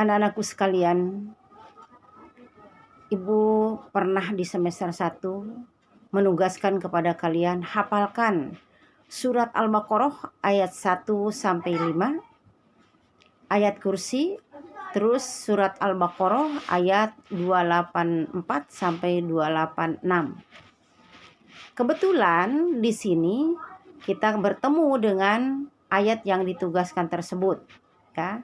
Anak-anakku sekalian, Ibu pernah di semester 1 menugaskan kepada kalian hafalkan surat Al-Baqarah ayat 1 sampai 5, ayat kursi, terus surat Al-Baqarah ayat 284 sampai 286. Kebetulan di sini kita bertemu dengan ayat yang ditugaskan tersebut, ya.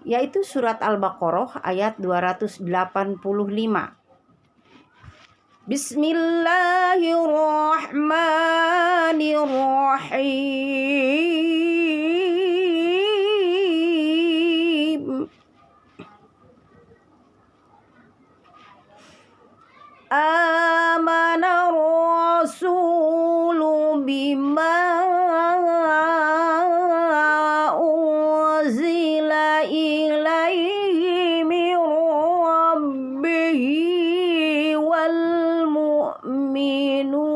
Yaitu surat Al-Baqarah ayat 285. Bismillahirrahmanirrahim. Amana rasulu bima unzila ilaihi min rabbihi wal mu'minun.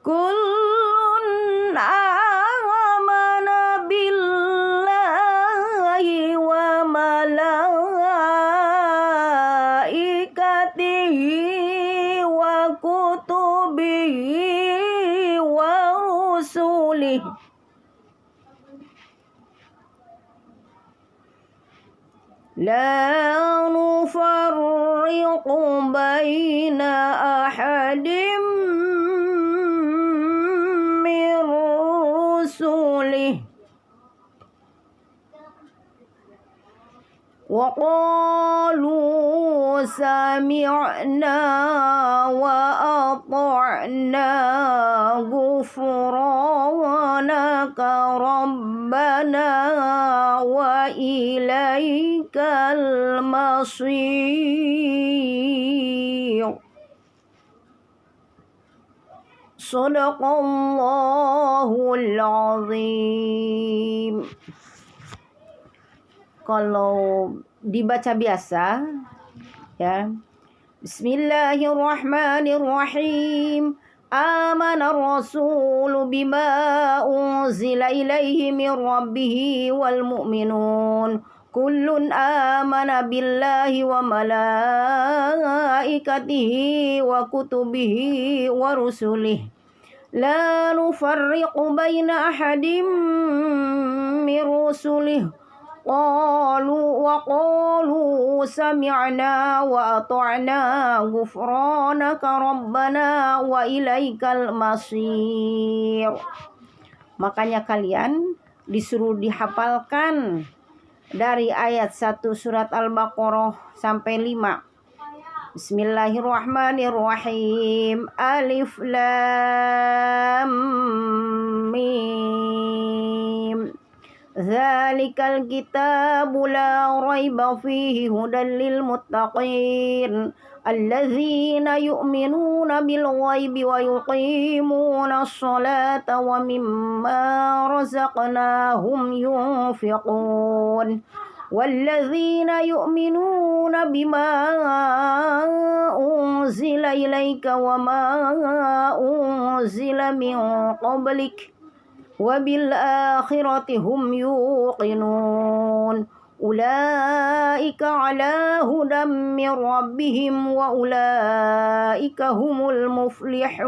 Kullun amana billahi wa malaikatihi wa kutubihi wa rusulihi la nufarriqu baina ahadim min rusulihi wa qalu sami'na wa ata'na ghufranaka rabbana wa ilaikal masir. Shadaqallahul azim. Kalau dibaca biasa, ya, Bismillahirrahmanirrahim. Amana rasulu bima unzila ilaihi min rabbihi wal mu'minun. Kullun amana billahi wa malaikatihi wa kutubihi wa rusulihi la nufarriqu baina ahadim min rusulihi qalu sami'na wa ata'na ghufranaka rabbana wa ilaikal masir. Makanya kalian disuruh dihafalkan dari ayat 1 surat Al-Baqarah sampai 5. Bismillahirrahmanirrahim. Alif lam mim. Dzalikal kitabu la raiba fihi hudan lil muttaqin alladzina yu'minuna bil ghaibi wa yuqimuna sholata wa mimma razaqnahum yunfiqun walladzina yu'minuna bima unzila ilaika wa ma unzila min qablik wa bil akhirati hum yuqinun ulaika ala hudam min rabbihim wa ulaika humul muflihun.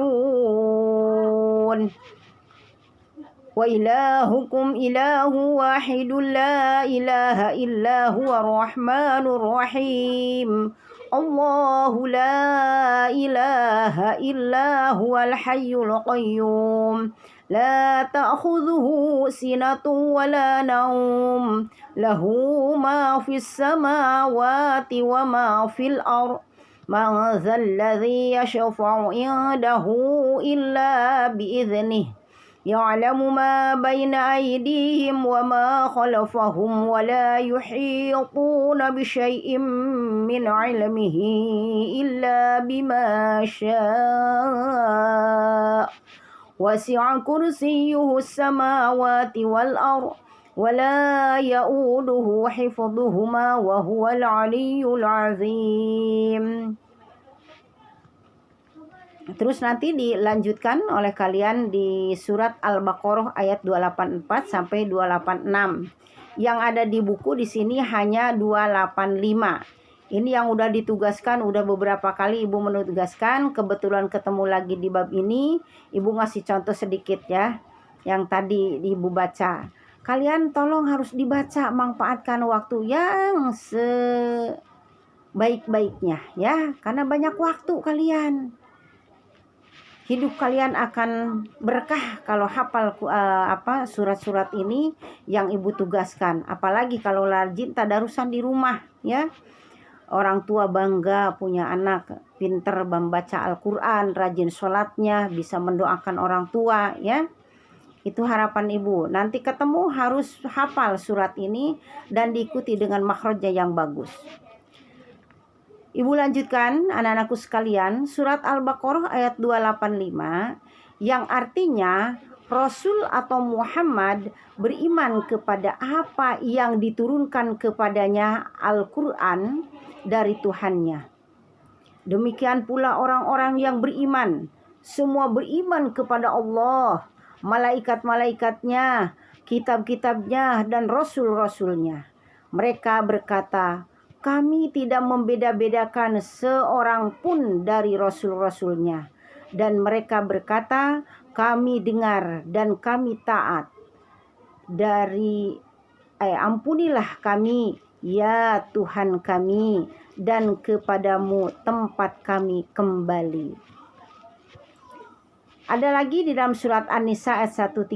Wa ilahukum ilahu wahidun la ilaha illa huwa rahmanur rahim. Allahu la ilaha illa huwal hayyul qayyum. La ta'khudhuhu sinatun wa la nawm. Lahu ma fis samawati wa ma fil ardh. Man dhal ladzi yashfa'u 'indahu illa bi'idhnihi. Ya'lamu ma baina aydihim wa ma khalfahum wa la yuhituna bi syai'in min 'ilmihi illa bima syaa. Wasi'a kursiyyuhu as-samawati wal ardh wa la ya'uduhu hifdhuhuma wa huwal 'aliyyul 'azim. Terus nanti dilanjutkan oleh kalian di surat Al-Baqarah ayat 284 sampai 286. Yang ada di buku di sini hanya 285. Ini yang udah ditugaskan, udah beberapa kali Ibu menugaskan, kebetulan ketemu lagi di bab ini, Ibu ngasih contoh sedikit ya, yang tadi Ibu baca. Kalian tolong harus dibaca, manfaatkan waktu yang sebaik-baiknya ya, karena banyak waktu kalian. Hidup kalian akan berkah kalau hafal surat-surat ini yang Ibu tugaskan. Apalagi kalau rajin tadarusan di rumah ya. Orang tua bangga punya anak pinter membaca Al-Quran, rajin sholatnya, bisa mendoakan orang tua ya. Itu harapan Ibu. Nanti ketemu harus hafal surat ini dan diikuti dengan makhrajnya yang bagus. Ibu lanjutkan, anak-anakku sekalian, surat Al-Baqarah ayat 285 yang artinya Rasul atau Muhammad beriman kepada apa yang diturunkan kepadanya Al-Quran dari Tuhannya. Demikian pula orang-orang yang beriman, semua beriman kepada Allah, malaikat-malaikatnya, kitab-kitabnya, dan rasul-rasulnya. Mereka berkata, kami tidak membeda-bedakan seorang pun dari rasul-rasulnya. Dan mereka berkata, kami dengar dan kami taat. Ampunilah kami, ya Tuhan kami, dan kepadamu tempat kami kembali. Ada lagi di dalam surat An-Nisa ayat 136,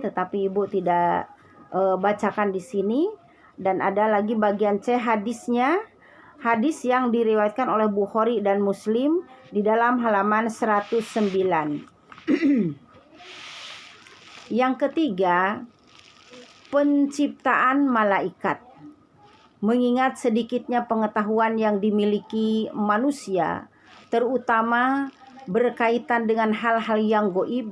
tetapi Ibu tidak bacakan di sini. Dan ada lagi bagian C hadisnya, hadis yang diriwayatkan oleh Bukhari dan Muslim di dalam halaman 109. Yang ketiga, penciptaan malaikat. Mengingat sedikitnya pengetahuan yang dimiliki manusia, terutama berkaitan dengan hal-hal yang goib,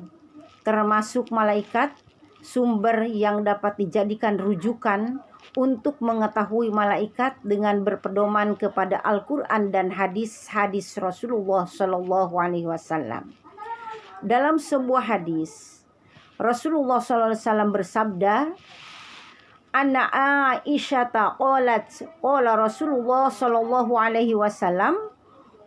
termasuk malaikat, sumber yang dapat dijadikan rujukan untuk mengetahui malaikat dengan berpedoman kepada Al-Quran dan hadis-hadis Rasulullah Shallallahu Alaihi Wasallam. Dalam sebuah hadis, Rasulullah Shallallahu Alaihi Wasallam bersabda, Anna Aisyata qala Rasulullah Shallallahu Alaihi Wasallam,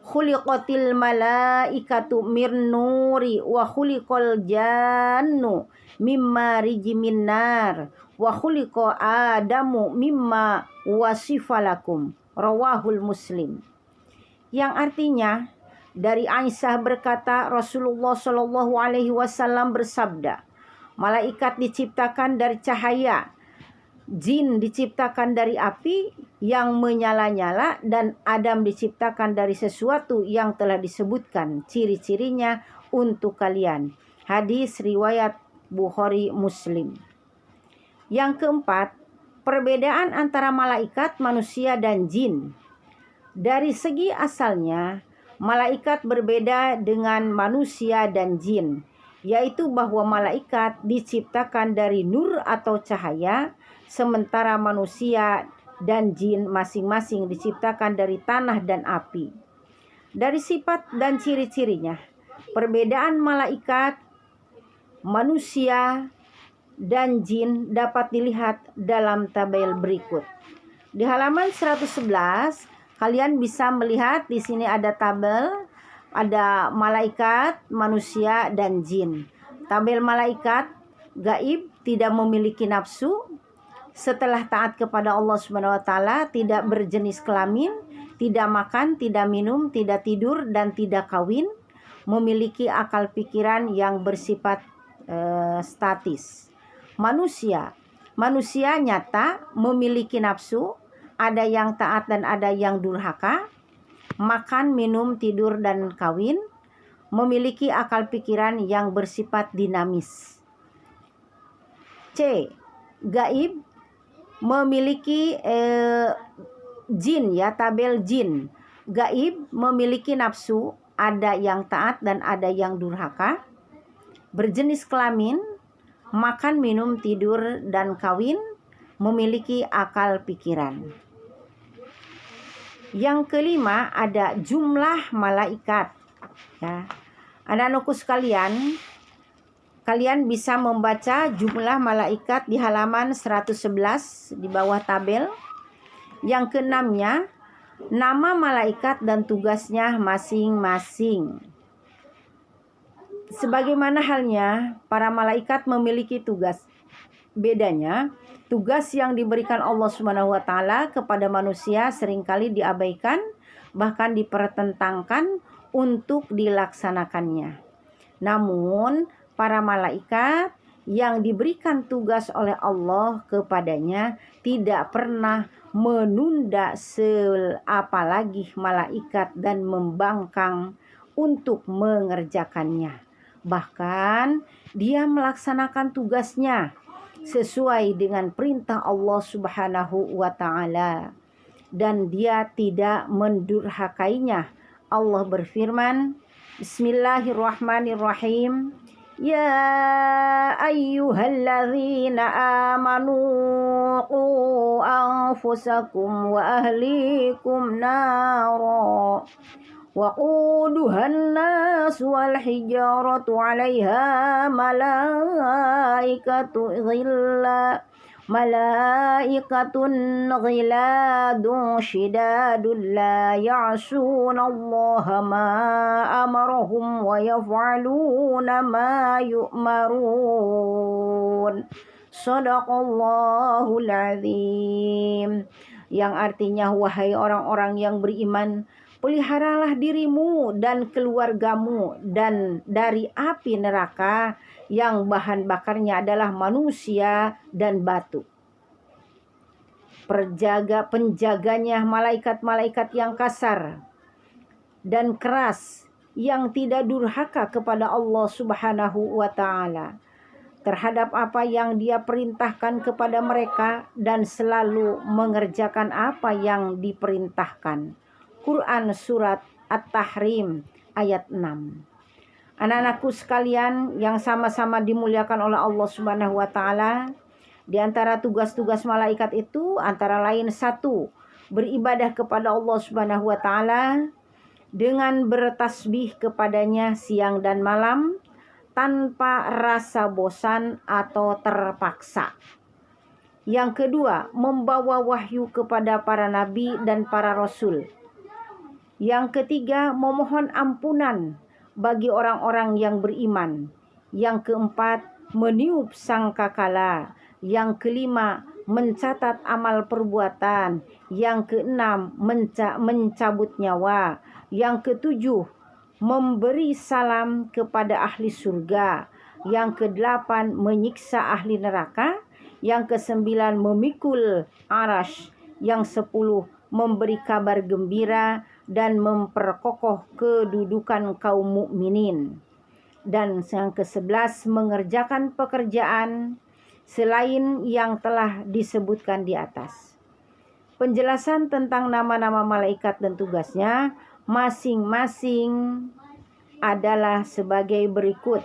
khuliqatil malaikatu mir nuri wa khuliqal jannu mimma rijimin nar wa khuliqa adamu mimma wasifalakum, rawahul Muslim. Yang artinya, dari Aisyah berkata, Rasulullah Shallallahu Alaihi Wasallam bersabda, malaikat diciptakan dari cahaya, jin diciptakan dari api yang menyala-nyala, dan Adam diciptakan dari sesuatu yang telah disebutkan ciri-cirinya untuk kalian. Hadis riwayat Bukhari Muslim. Yang keempat, perbedaan antara malaikat, manusia, dan jin. Dari segi asalnya, malaikat berbeda dengan manusia dan jin, yaitu bahwa malaikat diciptakan dari nur atau cahaya, sementara manusia dan jin masing-masing diciptakan dari tanah dan api. Dari sifat dan ciri-cirinya, perbedaan malaikat, manusia, dan jin dapat dilihat dalam tabel berikut. Di halaman 111, kalian bisa melihat di sini ada tabel, ada malaikat, manusia, dan jin. Tabel malaikat, gaib, tidak memiliki nafsu, setelah taat kepada Allah Subhanahu wa taala, tidak berjenis kelamin, tidak makan, tidak minum, tidak tidur, dan tidak kawin, memiliki akal pikiran yang bersifat statis. Manusia nyata, memiliki nafsu, ada yang taat dan ada yang durhaka, makan, minum, tidur, dan kawin, memiliki akal pikiran yang bersifat dinamis. C. Gaib, memiliki jin ya, tabel jin. Gaib memiliki nafsu, ada yang taat dan ada yang durhaka, berjenis kelamin, makan, minum, tidur, dan kawin, memiliki akal pikiran. Yang kelima, ada jumlah malaikat ya. Anak-anakku sekalian, kalian bisa membaca jumlah malaikat di halaman 111 di bawah tabel. Yang keenamnya, nama malaikat dan tugasnya masing-masing. Sebagaimana halnya para malaikat memiliki tugas. Bedanya, tugas yang diberikan Allah Subhanahu wa taala kepada manusia seringkali diabaikan, bahkan dipertentangkan untuk dilaksanakannya. Namun, para malaikat yang diberikan tugas oleh Allah kepadanya tidak pernah menunda apalagi malaikat dan membangkang untuk mengerjakannya. Bahkan dia melaksanakan tugasnya sesuai dengan perintah Allah Subhanahu wa taala dan dia tidak mendurhakainya. Allah berfirman, Bismillahirrahmanirrahim. Ya ayyuhalladzina amanu qu anfusakum wa ahlikum nara وقودها الناس والحجارة عليها ملائكة غلاد شداد لا يعصون الله ما أمرهم ويفعلون ما يؤمرون. Shadaqallahul azim. Yang artinya, wahai orang-orang yang beriman, peliharalah dirimu dan keluargamu dan dari api neraka yang bahan bakarnya adalah manusia dan batu. Penjaganya malaikat-malaikat yang kasar dan keras, yang tidak durhaka kepada Allah Subhanahu wa taala terhadap apa yang Dia perintahkan kepada mereka dan selalu mengerjakan apa yang diperintahkan. Quran surat At-Tahrim ayat 6. Anak-anakku sekalian yang sama-sama dimuliakan oleh Allah Subhanahu wa taala, di antara tugas-tugas malaikat itu antara lain 1, beribadah kepada Allah Subhanahu wa taala dengan bertasbih kepadanya siang dan malam tanpa rasa bosan atau terpaksa. Yang kedua, membawa wahyu kepada para nabi dan para rasul. Yang ketiga, memohon ampunan bagi orang-orang yang beriman. Yang keempat, meniup sangkakala. Yang kelima, mencatat amal perbuatan. Yang keenam, mencabut nyawa. Yang ketujuh, memberi salam kepada ahli surga. Yang kedelapan, menyiksa ahli neraka. Yang kesembilan, memikul arash. Yang 10, memberi kabar gembira dan memperkokoh kedudukan kaum mukminin. Dan yang ke-11, mengerjakan pekerjaan selain yang telah disebutkan di atas. Penjelasan tentang nama-nama malaikat dan tugasnya masing-masing adalah sebagai berikut.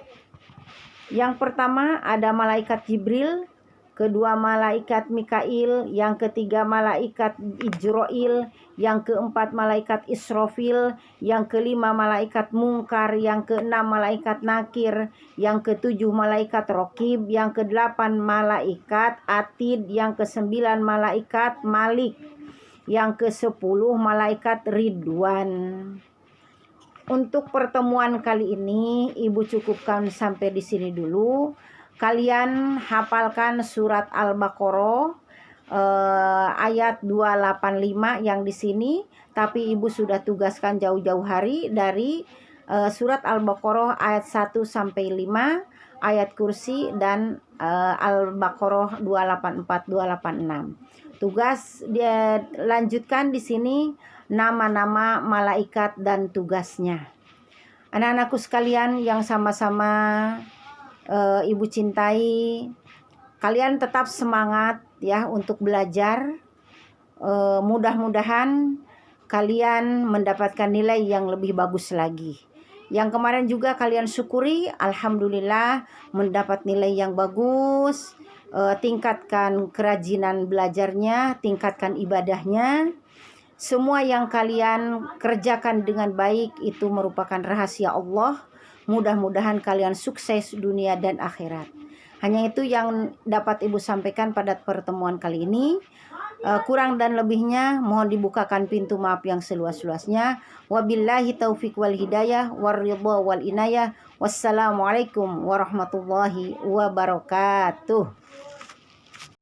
Yang pertama ada malaikat Jibril, kedua malaikat Mikail, yang ketiga malaikat Ijroil, yang keempat malaikat Israfil, yang kelima malaikat Mungkar, yang keenam malaikat Nakir, yang ketujuh malaikat Rokib, yang kedelapan malaikat Atid, yang kesembilan malaikat Malik, yang ke-10 malaikat Ridwan. Untuk pertemuan kali ini Ibu cukupkan sampai di sini dulu. Kalian hafalkan surat Al-Baqarah ayat 285 yang di sini, tapi Ibu sudah tugaskan jauh-jauh hari dari surat Al-Baqarah ayat 1 sampai 5, ayat kursi dan Al-Baqarah 284 286. Tugas dia lanjutkan di sini nama-nama malaikat dan tugasnya. Anak-anakku sekalian yang sama-sama Ibu cintai, kalian tetap semangat ya untuk belajar. Mudah-mudahan kalian mendapatkan nilai yang lebih bagus lagi. Yang kemarin juga kalian syukuri, alhamdulillah mendapat nilai yang bagus. Tingkatkan kerajinan belajarnya, tingkatkan ibadahnya. Semua yang kalian kerjakan dengan baik itu merupakan rahasia Allah. Mudah-mudahan kalian sukses dunia dan akhirat. Hanya itu yang dapat Ibu sampaikan pada pertemuan kali ini. Kurang dan lebihnya mohon dibukakan pintu maaf yang seluas-luasnya. Wabillahi taufiq wal hidayah waridha wal inayah. Wassalamualaikum warahmatullahi wabarakatuh.